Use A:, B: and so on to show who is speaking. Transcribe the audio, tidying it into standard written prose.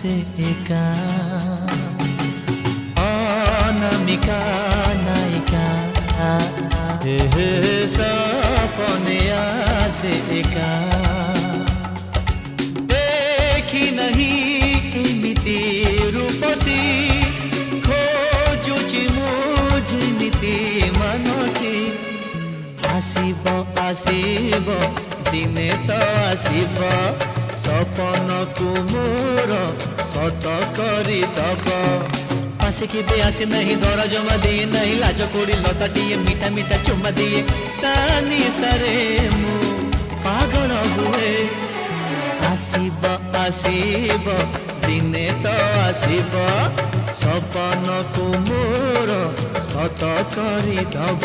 A: আসে একা অনামিকা নায়িকা হে সপনে আসে একা দেখি নাহি এমিতি রূপসী খোজুছি মু যেমিতি মানসী আসিব আসিব দিনে তো আসিব সপনকু মোর সত করি দব আসিকি বে আসে নাহি ধরা জমা দিয়ে নাহি লাজ কোড়ি লতাটিয়ে মিঠা মিঠা চুমা দিয়ে তানি সারে মু পাগল হুয়ে আসিব আসিব দিনে তো আসিব সপনকু মোর সত করি দব।